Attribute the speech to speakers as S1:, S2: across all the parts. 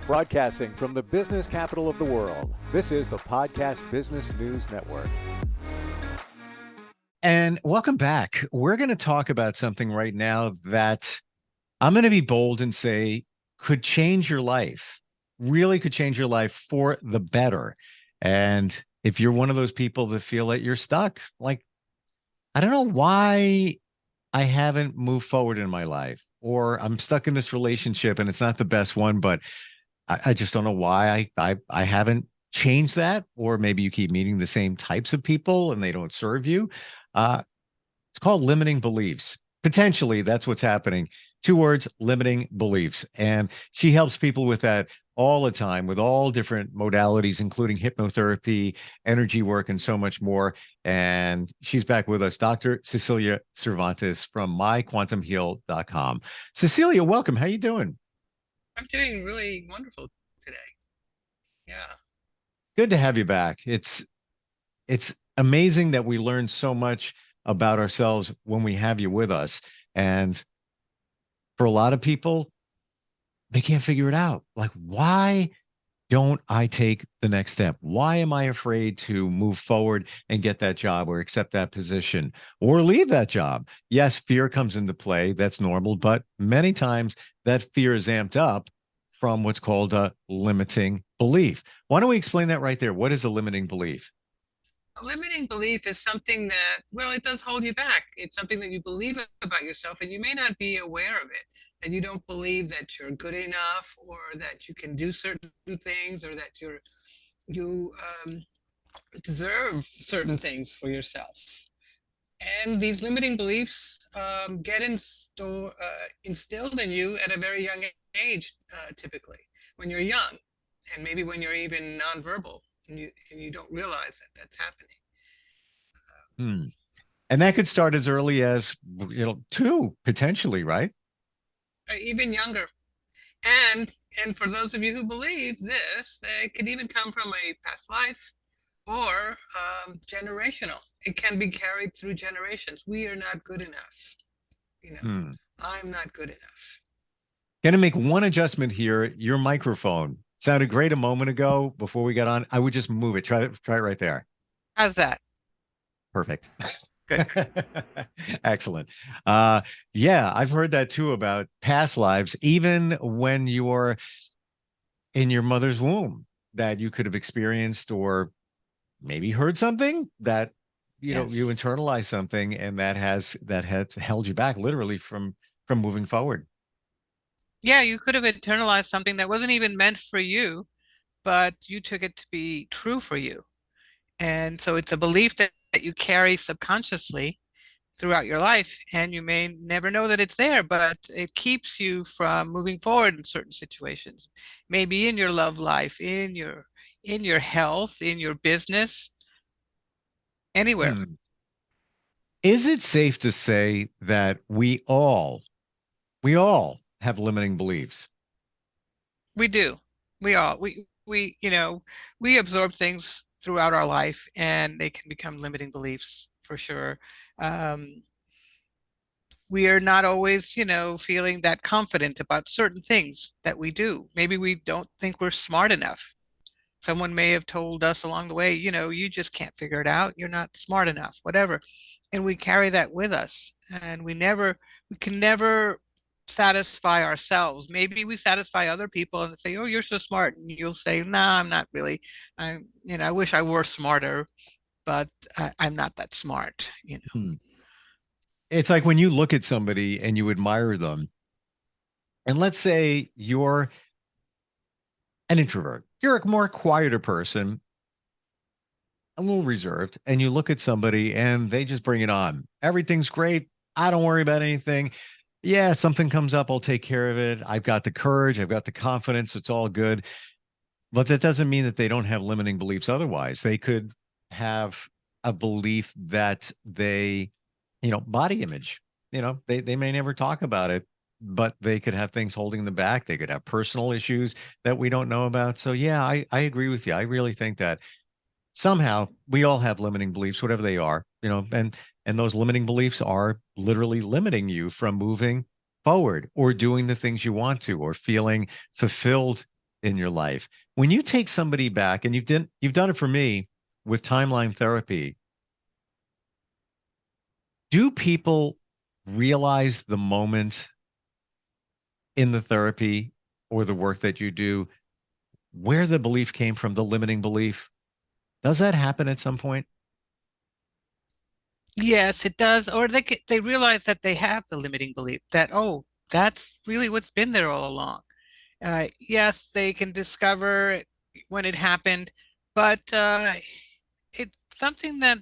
S1: Broadcasting from the business capital of the world, this is the Podcast Business News Network.
S2: And welcome back. We're going to talk about something right now that I'm going to be bold and say could change your life, really could change your life for the better. And if you're one of those people that feel that you're stuck, like, I don't know why I haven't moved forward in my life, or I'm stuck in this relationship and it's not the best one, but I just don't know why I haven't changed that. Or maybe you keep meeting the same types of people and they don't serve you. It's called limiting beliefs. Potentially, that's what's happening. 2 words, limiting beliefs. And she helps people with that all the time with all different modalities, including hypnotherapy, energy work, and so much more. And she's back with us, Dr. Cecilia Cervantes from myquantumheal.com. Cecilia, welcome. How you doing?
S3: I'm doing really wonderful today. Yeah.
S2: Good to have you back. It's amazing that we learn so much about ourselves when we have you with us. And for a lot of people, they can't figure it out. Like, why don't I take the next step? Why am I afraid to move forward and get that job or accept that position or leave that job? Yes, fear comes into play. That's normal. But many times that fear is amped up from what's called a limiting belief. Why don't we explain that right there? What is a limiting belief?
S3: A limiting belief is something that, well, it does hold you back. It's something that you believe about yourself, and you may not be aware of it, that you don't believe that you're good enough, or that you can do certain things, or that you deserve certain things for yourself. And these limiting beliefs get instilled in you at a very young age, typically, when you're young, and maybe when you're even nonverbal, and you don't realize that that's happening.
S2: Hmm. And that could start as early as, 2, potentially, right?
S3: Even younger. And for those of you who believe this, it could even come from a past life or generational. It can be carried through generations. We are not good enough. You know,
S2: Hmm.
S3: I'm not good enough.
S2: Going to make one adjustment here. Your microphone sounded great a moment ago before we got on. I would just move it. Try it right there.
S3: How's that?
S2: Perfect.
S3: Good.
S2: Excellent. Yeah, I've heard that too about past lives, even when you're in your mother's womb, that you could have experienced or maybe heard something that you
S3: Yes.
S2: internalize something, and that has held you back literally from moving forward.
S3: Yeah, you could have internalized something that wasn't even meant for you, but you took it to be true for you. And so it's a belief that you carry subconsciously throughout your life, and you may never know that it's there, but it keeps you from moving forward in certain situations, maybe in your love life, in your health, in your business, anywhere.
S2: Hmm. Is it safe to say that we all have limiting beliefs?
S3: We do. We all we absorb things throughout our life, and they can become limiting beliefs for sure. um, we are not always, feeling that confident about certain things that we do. Maybe we don't think we're smart enough. Someone may have told us along the way, you just can't figure it out. You're not smart enough, whatever. And we carry that with us. And we can never satisfy ourselves. Maybe we satisfy other people and say, oh, you're so smart. And you'll say, no, I'm not really. I wish I were smarter, but I'm not that smart.
S2: Hmm. It's like when you look at somebody and you admire them, and let's say you're an introvert, you're a more quieter person, a little reserved, and you look at somebody and they just bring it on. Everything's great. I don't worry about anything. Yeah, something comes up, I'll take care of it. I've got the courage, I've got the confidence, it's all good. But that doesn't mean that they don't have limiting beliefs otherwise. They could have a belief that body image, they may never talk about it, but they could have things holding them back. They could have personal issues that we don't know about. So yeah, I agree with you. I really think that somehow we all have limiting beliefs, whatever they are, and those limiting beliefs are literally limiting you from moving forward or doing the things you want to or feeling fulfilled in your life. When you take somebody back, and you've done it for me with timeline therapy, do people realize the moment in the therapy or the work that you do where the belief came from, the limiting belief? Does that happen at some point?
S3: Yes, it does. Or they realize that they have the limiting belief that, oh, that's really what's been there all along. Yes, they can discover when it happened, but it's something that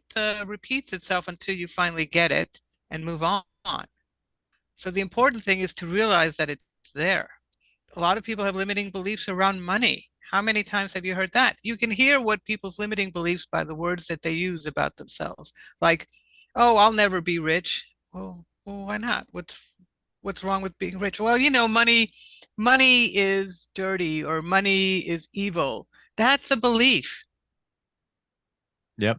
S3: repeats itself until you finally get it and move on. So the important thing is to realize that it's there. A lot of people have limiting beliefs around money. How many times have you heard that? You can hear what people's limiting beliefs by the words that they use about themselves. Like, oh, I'll never be rich. Well, why not? What's wrong with being rich? Well, money is dirty or money is evil. That's a belief.
S2: Yep.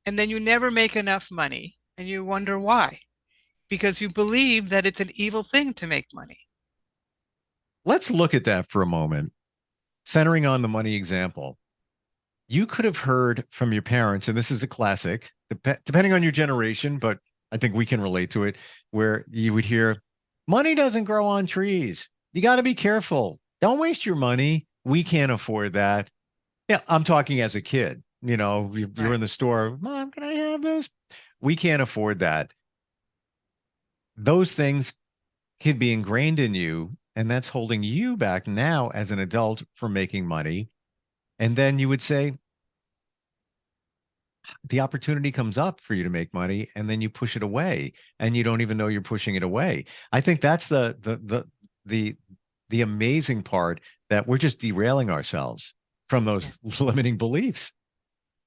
S3: And then you never make enough money and you wonder why. Because you believe that it's an evil thing to make money.
S2: Let's look at that for a moment, centering on the money example. You could have heard from your parents, and this is a classic, depending on your generation, but I think we can relate to it, where you would hear, money doesn't grow on trees. You got to be careful. Don't waste your money. We can't afford that. Yeah, I'm talking as a kid. You're
S3: Right.
S2: in the store, Mom, can I have this? We can't afford that. Those things could be ingrained in you, and that's holding you back now as an adult from making money. And then you would say, the opportunity comes up for you to make money, and then you push it away, and you don't even know you're pushing it away. I think that's the the amazing part, that we're just derailing ourselves from
S3: Yeah.
S2: those limiting beliefs.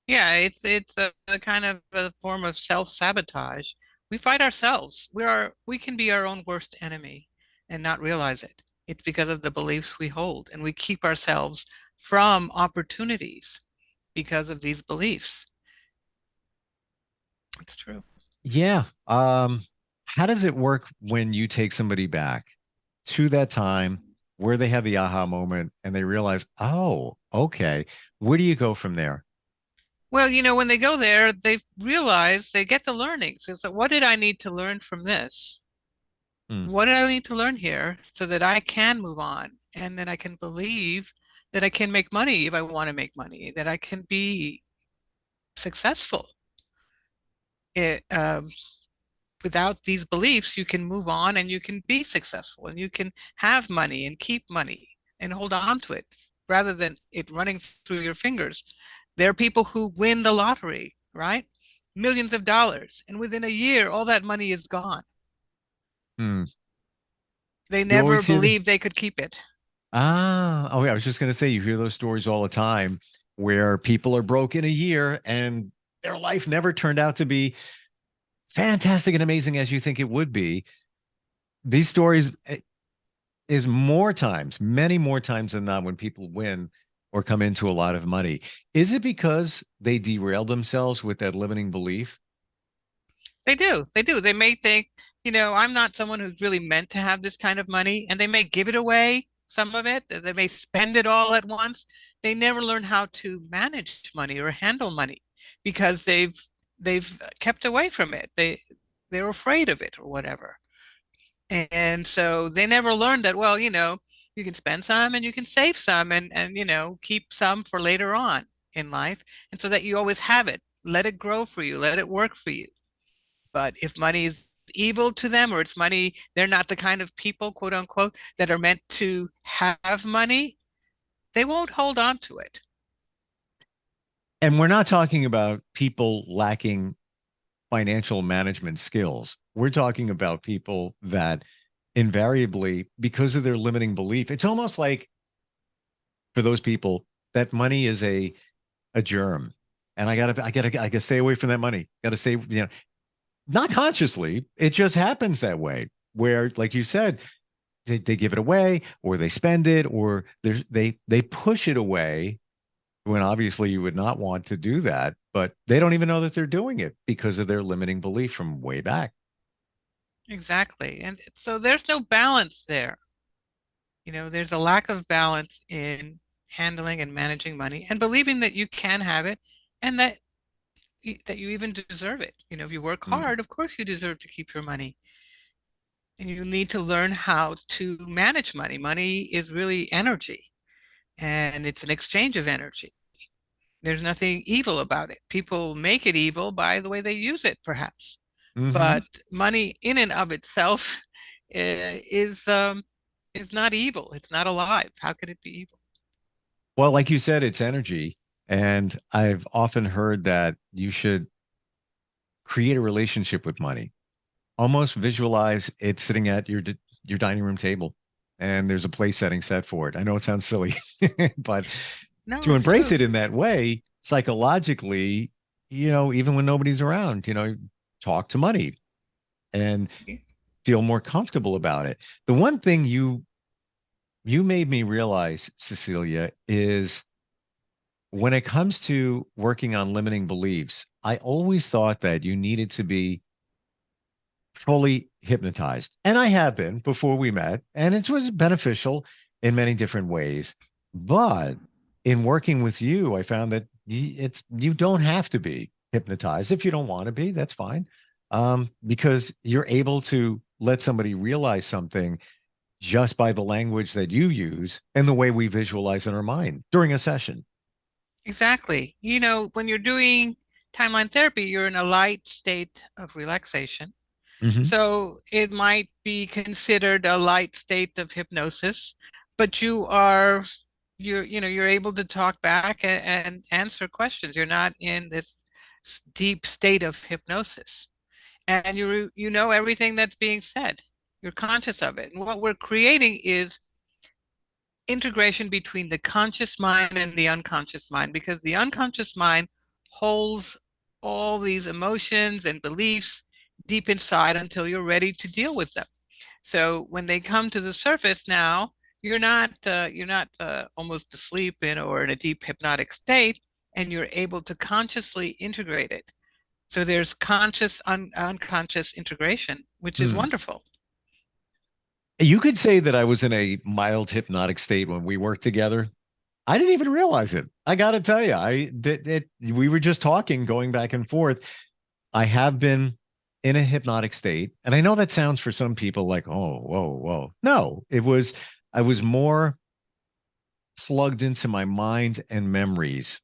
S3: Yeah, it's a kind of a form of self-sabotage. We fight ourselves. We can be our own worst enemy and not realize it. It's because of the beliefs we hold, and we keep ourselves from opportunities because of these beliefs. It's true.
S2: Yeah. How does it work when you take somebody back to that time where they have the aha moment and they realize, oh, okay, where do you go from there?
S3: Well, when they go there, they realize they get the learnings. It's like, what did I need to learn from this?
S2: Hmm.
S3: What did I need to learn here so that I can move on and then I can believe that I can make money if I want to make money, that I can be successful. It, without these beliefs, you can move on and you can be successful and you can have money and keep money and hold on to it rather than it running through your fingers. There are people who win the lottery, right? Millions of dollars. And within a year, all that money is gone.
S2: Hmm.
S3: They
S2: You
S3: never
S2: always hear the
S3: believed they could keep it.
S2: oh yeah, I was just gonna say, you hear those stories all the time where people are broke in a year and their life never turned out to be fantastic and amazing as you think it would be. These stories is more times, many more times than not, when people win or come into a lot of money. Is it because they derail themselves with that limiting belief?
S3: They do. They do. They may think, I'm not someone who's really meant to have this kind of money, and they may give it away, some of it. They may spend it all at once. They never learn how to manage money or handle money because they've kept away from it. They're afraid of it or whatever. And so they never learned that, well, you can spend some and you can save some and keep some for later on in life. And so that you always have it. Let it grow for you, let it work for you. But if money is evil to them or it's money, they're not the kind of people, quote unquote, that are meant to have money, they won't hold on to it.
S2: And we're not talking about people lacking financial management skills. We're talking about people that invariably, because of their limiting belief, it's almost like, for those people, that money is a germ. And I gotta stay away from that money. Gotta stay, not consciously. It just happens that way. Where, like you said, they give it away, or they spend it, or they push it away, when obviously you would not want to do that, but they don't even know that they're doing it because of their limiting belief from way back.
S3: Exactly. And so there's no balance there. There's a lack of balance in handling and managing money and believing that you can have it and that you even deserve it. If you work
S2: Hmm.
S3: hard, of course you deserve to keep your money. And you need to learn how to manage money. Money is really energy, and it's an exchange of energy. There's nothing evil about it. People make it evil by the way they use it, perhaps.
S2: Hmm.
S3: But money in and of itself is not evil. It's not alive. How could it be evil?
S2: Well, like you said, it's energy. And I've often heard that you should create a relationship with money. Almost visualize it sitting at your dining room table, and there's a place setting set for it. I know it sounds silly, but
S3: No,
S2: to
S3: it's
S2: embrace
S3: true.
S2: it in that way, psychologically, even when nobody's around, talk to money and feel more comfortable about it. The one thing you made me realize, Cecilia, is when it comes to working on limiting beliefs, I always thought that you needed to be fully hypnotized. And I have been before we met, and it was beneficial in many different ways. But in working with you, I found that you don't have to be hypnotized. If you don't want to be, that's fine. Because you're able to let somebody realize something just by the language that you use and the way we visualize in our mind during a session.
S3: Exactly. When you're doing timeline therapy, you're in a light state of relaxation.
S2: Hmm.
S3: So it might be considered a light state of hypnosis, but you're able to talk back and answer questions. You're not in this deep state of hypnosis. And you know everything that's being said. You're conscious of it. And what we're creating is integration between the conscious mind and the unconscious mind, because the unconscious mind holds all these emotions and beliefs deep inside until you're ready to deal with them. So when they come to the surface now, you're not almost asleep or in a deep hypnotic state, and you're able to consciously integrate it. So there's conscious unconscious integration, which is
S2: Hmm.
S3: wonderful.
S2: You could say that I was in a mild hypnotic state when we worked together. I didn't even realize it. I got to tell you, we were just talking, going back and forth. I have been in a hypnotic state, and I know that sounds for some people like, oh, whoa, whoa. No, I was more plugged into my mind and memories.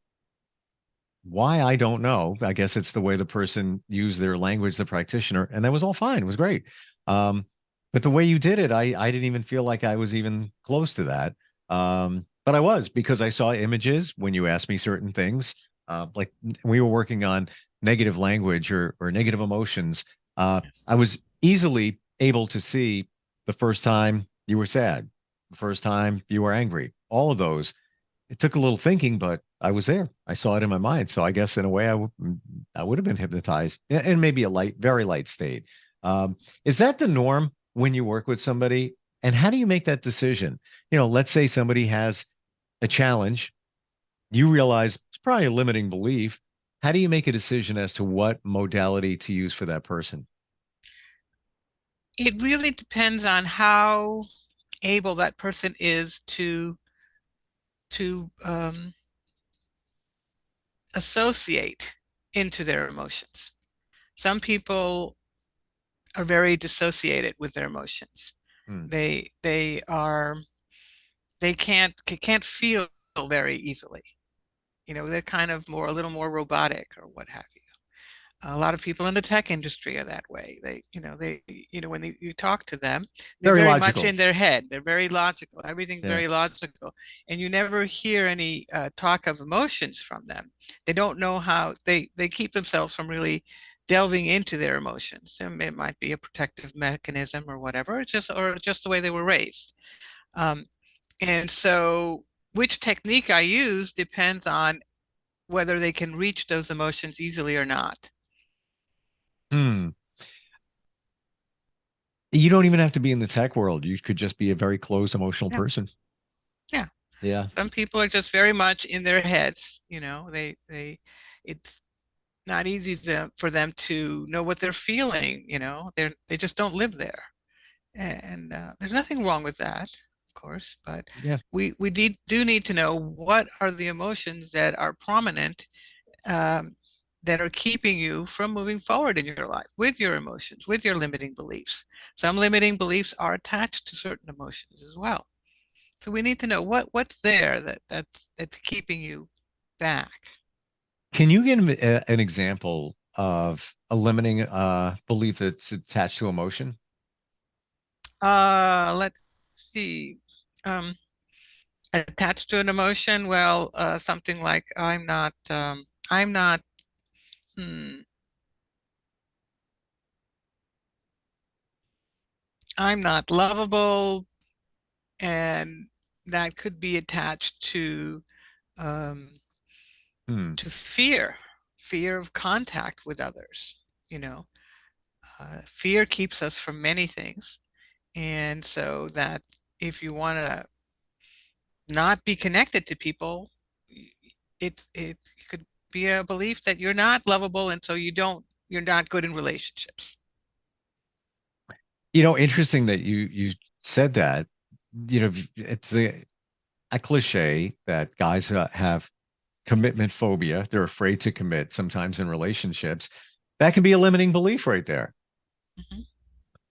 S2: Why, I don't know. I guess it's the way the person used their language, the practitioner, and that was all fine. It was great. Um, but the way you did it, I didn't even feel like I was even close to that. But I was, because I saw images when you asked me certain things. Like we were working on negative language or negative emotions. I was easily able to see the first time you were sad, the first time you were angry, all of those. It took a little thinking, but I was there. I saw it in my mind. So I guess in a way, I would have been hypnotized in maybe a light, very light state. Is that the norm when you work with somebody? And how do you make that decision? Let's say somebody has a challenge. You realize it's probably a limiting belief. How do you make a decision as to what modality to use for that person?
S3: It really depends on how able that person is to associate into their emotions. Some people are very dissociated with their emotions.
S2: Hmm.
S3: They can't feel very easily. They're kind of a little more robotic or what have you. A lot of people in the tech industry are that way. When you talk to them, they're
S2: Very
S3: very much
S2: logical.
S3: in their head. They're very logical. Everything's
S2: Yeah.
S3: very logical, and you never hear any talk of emotions from them. They don't know how they keep themselves from really delving into their emotions. And it might be a protective mechanism or whatever. It's just the way they were raised. Um, and so, which technique I use depends on whether they can reach those emotions easily or not.
S2: Hmm. You don't even have to be in the tech world. You could just be a very closed emotional
S3: Yeah,
S2: person.
S3: yeah.
S2: Yeah.
S3: Some people are just very much in their heads. It's not easy for them to know what they're feeling. They just don't live there, and there's nothing wrong with that. course, but
S2: Yeah.
S3: do need to know what are the emotions that are prominent, um, that are keeping you from moving forward in your life with your emotions, with your limiting beliefs. Some limiting beliefs are attached to certain emotions as well. So we need to know what's there that's keeping you back.
S2: Can you give an example of a limiting belief that's attached to emotion?
S3: Let's see. Um, Attached to an emotion, well, something like I'm not, hmm, I'm not lovable, and that could be attached um,
S2: Hmm.
S3: to fear, fear of contact with others. You know, fear keeps us from many things, and so that if you want to not be connected to people, it could be a belief that you're not lovable, and so you're not good in relationships.
S2: Interesting that you said that. It's a cliche that guys have commitment phobia. They're afraid to commit sometimes in relationships. That can be a limiting belief right there.
S3: Mhm.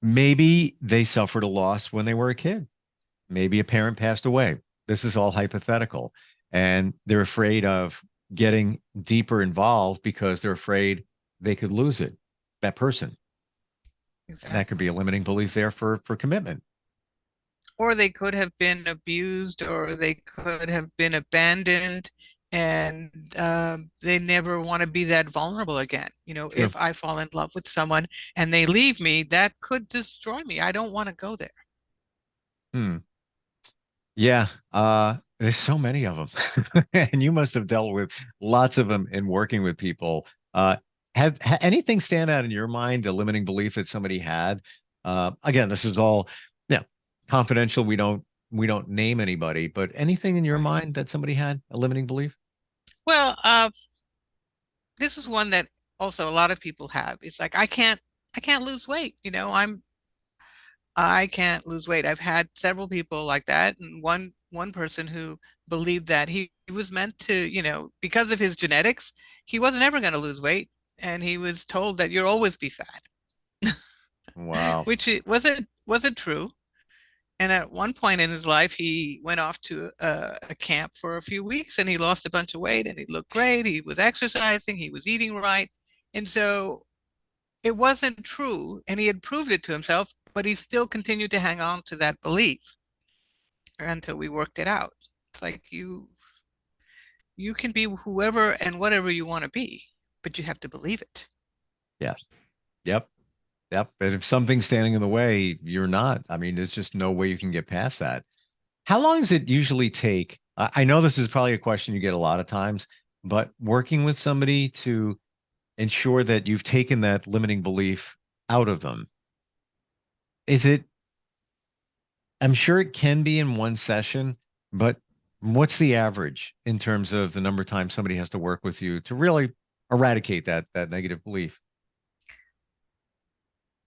S2: Maybe they suffered a loss when they were a kid. Maybe a parent passed away. This is all hypothetical. And they're afraid of getting deeper involved because they're afraid they could lose it, that person. And that could be a
S3: Exactly.
S2: limiting belief there for commitment.
S3: Or they could have been abused, or they could have been abandoned, and they never want to be that vulnerable again.
S2: True.
S3: If I fall in love with someone and they leave me, that could destroy me. I don't want to go there.
S2: Hmm. Yeah, there's so many of them, and you must have dealt with lots of them in working with people. Anything stand out in your mind, a limiting belief that somebody had? Again, this is all, yeah, confidential. We don't name anybody, but anything in your
S3: Right.
S2: mind that somebody had a limiting belief?
S3: Well, this is one that also a lot of people have. It's like I can't lose weight. I can't lose weight. I've had several people like that, and one person who believed that he was meant to, because of his genetics, he wasn't ever going to lose weight, and he was told that you'll always be fat,
S2: Wow.
S3: which it wasn't true. And at one point in his life, he went off to a camp for a few weeks, and he lost a bunch of weight, and he looked great. He was exercising, he was eating right, and so it wasn't true, and he had proved it to himself, but he still continued to hang on to that belief until we worked it out. It's like you can be whoever and whatever you want to be, but you have to believe it.
S2: Yeah. Yep. Yep. And if something's standing in the way, you're not. I mean, there's just no way you can get past that. How long does it usually take? I know this is probably a question you get a lot of times, but working with somebody to ensure that you've taken that limiting belief out of them, is it, I'm sure it can be in one session, but what's the average in terms of the number of times somebody has to work with you to really eradicate that negative belief?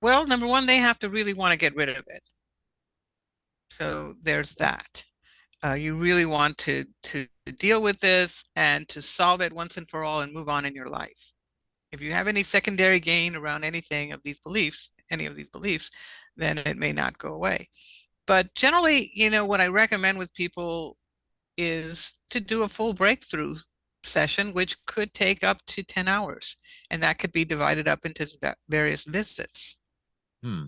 S3: Well, number one, they have to really want to get rid of it. So there's that. You really want to deal with this and to solve it once and for all and move on in your life. If you have any secondary gain around any of these beliefs, then it may not go away. But generally, what I recommend with people is to do a full breakthrough session, which could take up to 10 hours. And that could be divided up into various visits.
S2: Hmm.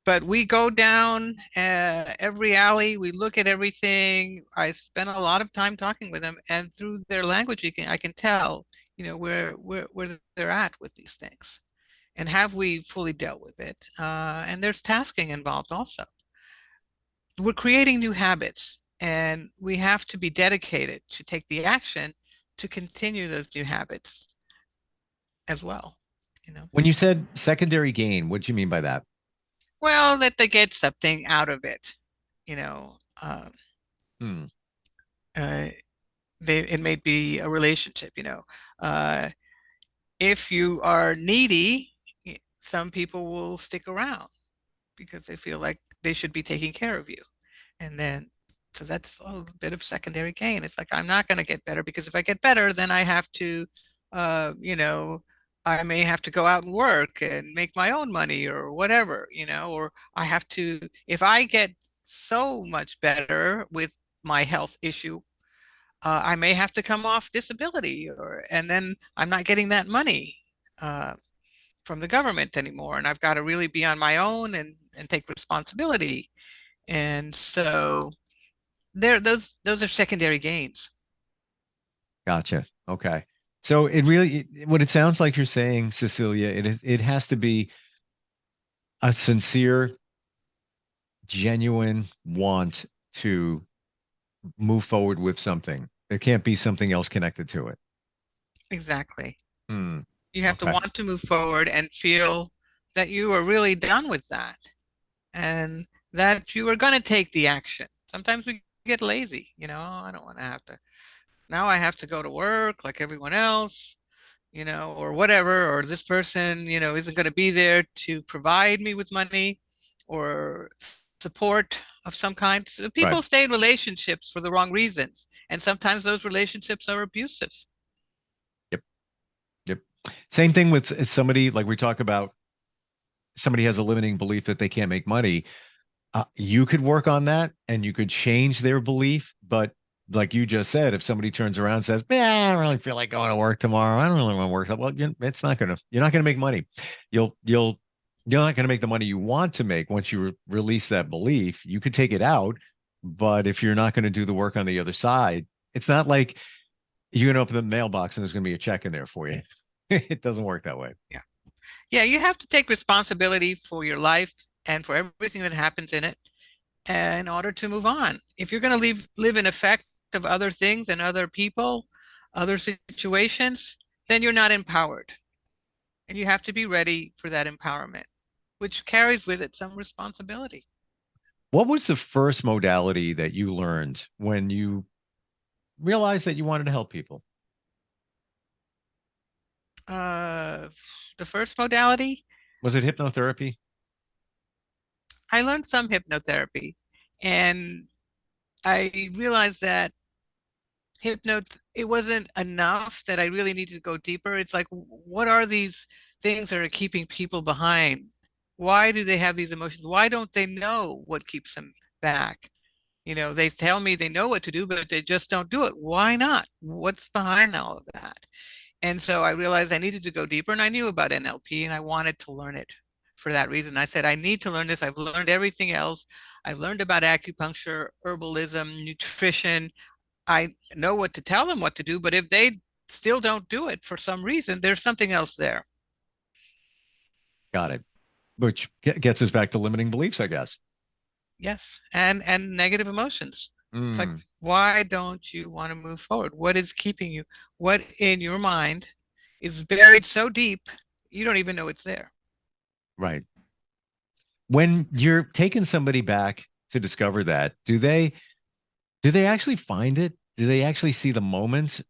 S3: But we go down every alley, we look at everything. I spend a lot of time talking with them, and through their language, I can tell, where they're at with these things. And have we fully dealt with it? And there's tasking involved also. We're creating new habits, and we have to be dedicated to take the action to continue those new habits as well, you know.
S2: When you said secondary gain, what do you mean by that?
S3: Well, that they get something out of it, you know.
S2: Hmm.
S3: Uh, it may be a relationship, you know. Uh, if you are needy, some people will stick around because they feel like they should be taking care of you. And then So that's a little bit of secondary gain. It's like, I'm not going to get better, because if I get better, then I have to, you know, I may have to go out and work and make my own money or whatever, or I have to, if I get so much better with my health issue, I may have to come off disability, and then I'm not getting that money uh, from the government anymore. And I've got to really be on my own and take responsibility. And so those are secondary gains.
S2: Gotcha. Okay. So it really, what it sounds like you're saying, Cecilia, it has to be a sincere, genuine want to move forward with something. There can't be something else connected to it.
S3: Exactly.
S2: Hmm.
S3: You have to
S2: Okay.
S3: want to move forward and feel that you are really done with that, and that you are going to take the action. Sometimes we get lazy, I don't want to have to, now I have to go to work like everyone else, or whatever, or this person, isn't going to be there to provide me with money or support of some kind. So
S2: Right.
S3: people stay in relationships for the wrong reasons, and sometimes those relationships are abusive.
S2: Yep. Yep. Same thing with somebody, like we talk about, somebody has a limiting belief that they can't make money. You could work on that and you could change their belief. But like you just said, if somebody turns around and says, "Man, I don't really feel like going to work tomorrow. I don't really want to work." Well, it's not gonna. You're not gonna make money. You'll you're not gonna make the money you want to make once you release that belief. You could take it out, but if you're not going to do the work on the other side, it's not like you're gonna open the mailbox and there's gonna be a check in there for you. It doesn't work that way.
S3: Yeah. Yeah, you have to take responsibility for your life and for everything that happens in it in order to move on. If you're going to live in effect of other things and other people, other situations, then you're not empowered. And you have to be ready for that empowerment, which carries with it some responsibility.
S2: What was the first modality that you learned when you realized that you wanted to help people?
S3: Uh, the first modality,
S2: Was it hypnotherapy?
S3: I learned some hypnotherapy, and I realized that it wasn't enough, that I really needed to go deeper. It's like, what are these things that are keeping people behind? Why do they have these emotions? Why don't they know what keeps them back? They tell me they know what to do, but they just don't do it. Why not? What's behind all of that? And so I realized I needed to go deeper, and I knew about NLP and I wanted to learn it for that reason. I said, I need to learn this. I've learned everything else. I've learned about acupuncture, herbalism, nutrition. I know what to tell them what to do, but if they still don't do it for some reason, there's something else there.
S2: Got it. Which gets us back to limiting beliefs, I guess.
S3: Yes. And negative emotions. It's like,
S2: Mm,
S3: why don't you want to move forward? What is keeping you? What in your mind is buried so deep you don't even know it's there?
S2: right. When you're taking somebody back to discover that, do they actually find it? Do they actually see the moment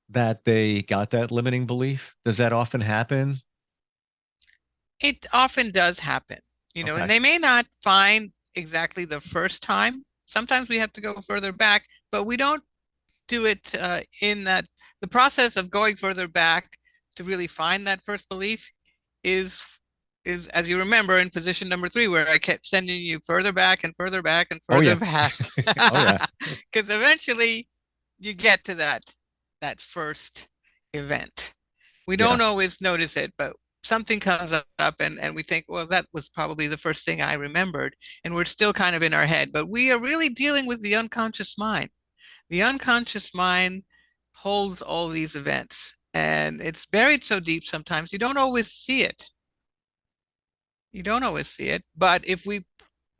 S2: that they got that limiting belief? Does that often happen?
S3: It often does happen, and
S2: Okay.
S3: they may not find exactly the first time. Sometimes we have to go further back, but we don't do it in that. The process of going further back to really find that first belief is is, as you remember, in position number 3, where I kept sending you further back and further back and
S2: Oh
S3: further
S2: yeah.
S3: back,
S2: Oh yeah.
S3: because eventually you get to that first event. We
S2: Yeah.
S3: don't always notice it, but something comes up, and we think, well, that was probably the first thing I remembered, and we're still kind of in our head, but we are really dealing with the unconscious mind. The unconscious mind holds all these events, and it's buried so deep sometimes you don't always see it. You don't always see it, but if we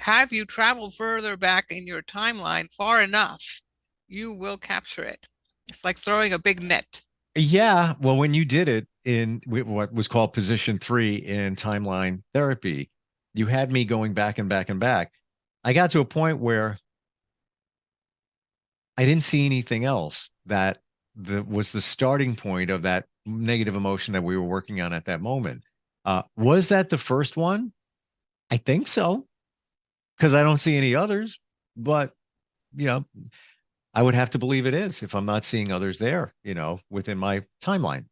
S3: have you travel further back in your timeline far enough, you will capture it. It's like throwing a big net.
S2: Yeah. Well, when you did it in what was called position 3 in timeline therapy, you had me going back and back and back. I got to a point where I didn't see anything else that was the starting point of that negative emotion that we were working on at that moment. Was that the first one? I think so, because I don't see any others. But I would have to believe it is if I'm not seeing others there, within my timeline.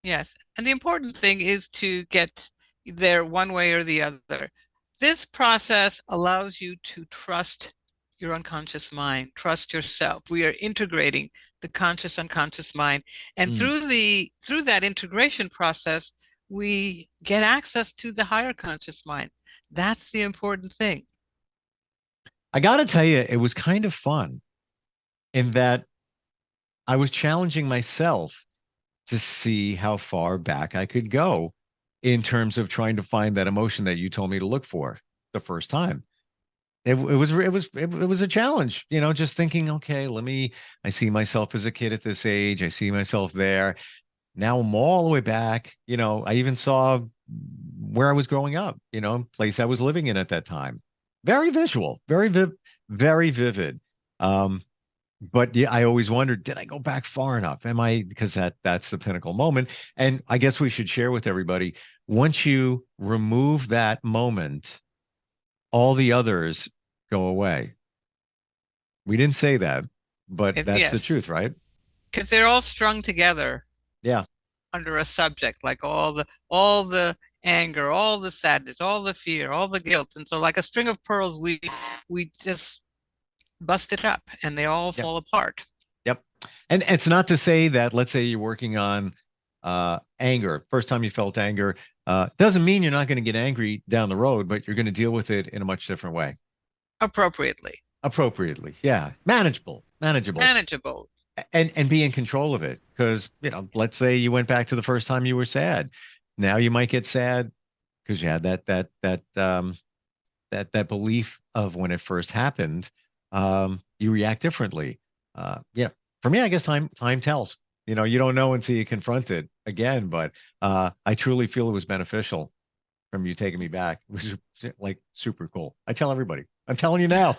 S3: Yes. And the important thing is to get there one way or the other. This process allows you to trust your unconscious mind, trust yourself. We are integrating the conscious unconscious mind. And
S2: Mm.
S3: through that integration process, we get access to the higher conscious mind. That's the important thing.
S2: I got to tell you, it was kind of fun in that I was challenging myself to see how far back I could go in terms of trying to find that emotion that you told me to look for the first time. It was a challenge, just thinking, okay, I see myself as a kid at this age. I see myself there. Now I'm all the way back. I even saw where I was growing up, place I was living in at that time. Very visual, very vivid. But yeah, I always wondered, did I go back far enough? Because that's the pinnacle moment. And I guess we should share with everybody, once you remove that moment, all the others go away. We didn't say that, but that's the truth,
S3: Yes,
S2: right?
S3: because they're all strung together
S2: Yeah.
S3: under a subject, like all the anger, all the sadness, all the fear, all the guilt. And so like a string of pearls, we just bust it up and they all
S2: Yep.
S3: fall apart.
S2: Yep. And it's not to say that, let's say you're working on anger, first time you felt anger, doesn't mean you're not going to get angry down the road, but you're going to deal with it in a much different way.
S3: Appropriately.
S2: Yeah. Manageable. And be in control of it. Because, let's say you went back to the first time you were sad. Now you might get sad because you had that belief of when it first happened. You react differently. For me, I guess time tells. You don't know until you confront it again. But I truly feel it was beneficial from you taking me back. It was like super cool. I tell everybody. I'm telling you now.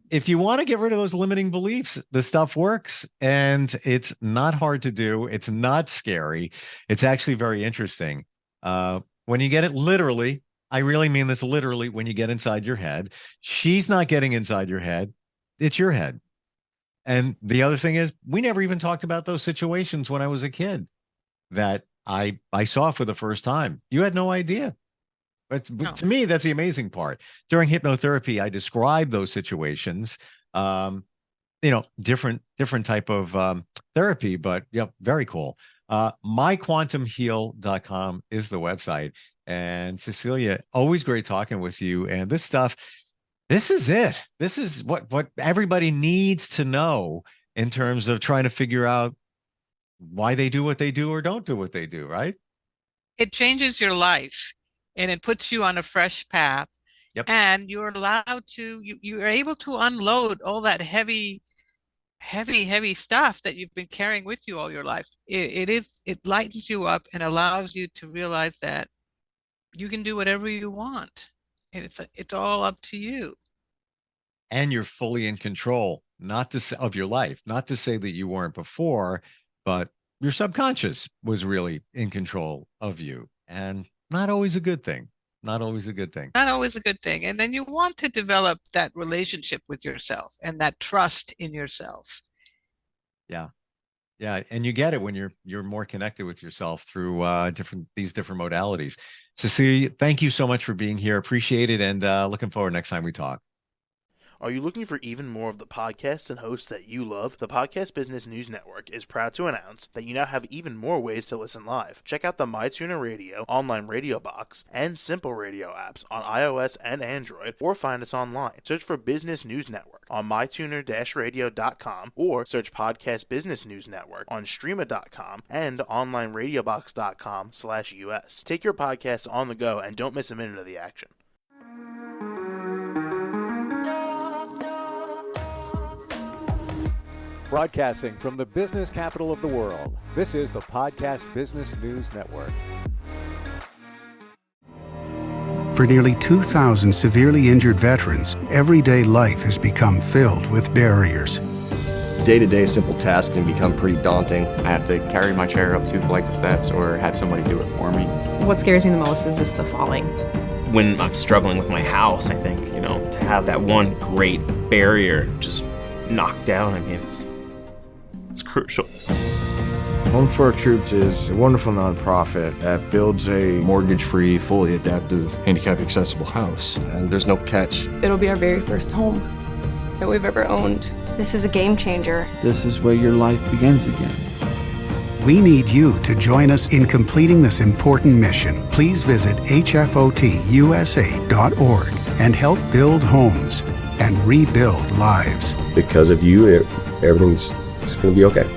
S2: If you want to get rid of those limiting beliefs, the stuff works, and it's not hard to do. It's not scary. It's actually very interesting. When you get it literally, I really mean this literally, when you get inside your head, she's not getting inside your head. It's your head. And the other thing is, we never even talked about those situations when I was a kid that I saw for the first time. You had no idea. But
S3: No.
S2: to me, that's the amazing part. During hypnotherapy, I describe those situations, different type of therapy, but yeah, very cool. MyQuantumHeal.com is the website. And Cecilia, always great talking with you. And this stuff, this is it. This is what everybody needs to know in terms of trying to figure out why they do what they do or don't do what they do, right?
S3: It changes your life and it puts you on a fresh path.
S2: Yep.
S3: And you're allowed to, you're able to unload all that heavy stuff that you've been carrying with you all your life. It lightens you up and allows you to realize that you can do whatever you want. And it's all up to you.
S2: And you're fully in control, not to say of your life, not to say that you weren't before, but your subconscious was really in control of you. And not always a good thing. Not always a good thing.
S3: Not always a good thing. And then you want to develop that relationship with yourself and that trust in yourself.
S2: Yeah. Yeah. And you get it when you're more connected with yourself through these different modalities. Cecilia, thank you so much for being here. Appreciate it. And looking forward next time we talk.
S4: Are you looking for even more of the podcasts and hosts that you love? The Podcast Business News Network is proud to announce that you now have even more ways to listen live. Check out the MyTuner Radio, online radio box, and Simple Radio apps on iOS and Android, or find us online. Search for Business News Network on mytuner-radio.com, or search Podcast Business News Network on streama.com and onlineradiobox.com/US. Take your podcast on the go and don't miss a minute of the action.
S1: Broadcasting from the business capital of the world, this is the Podcast Business News Network.
S5: For nearly 2,000 severely injured veterans, everyday life has become filled with barriers.
S6: Day-to-day simple tasks can become pretty daunting.
S7: I have to carry my chair up 2 flights of steps or have somebody do it for me.
S8: What scares me the most is just the falling.
S7: when I'm struggling with my house, I think, to have that one great barrier just knocked down, I mean, it's crucial.
S8: Home for Our Troops is a wonderful nonprofit that builds a
S6: Mortgage-free, fully adaptive, handicap-accessible house. And there's no catch.
S9: It'll be our very first home that we've ever owned.
S10: This is a game changer.
S11: This is where your life begins again.
S5: We need you to join us in completing this important mission. Please visit hfotusa.org and help build homes and rebuild lives.
S6: Because of you, everything's going to be okay.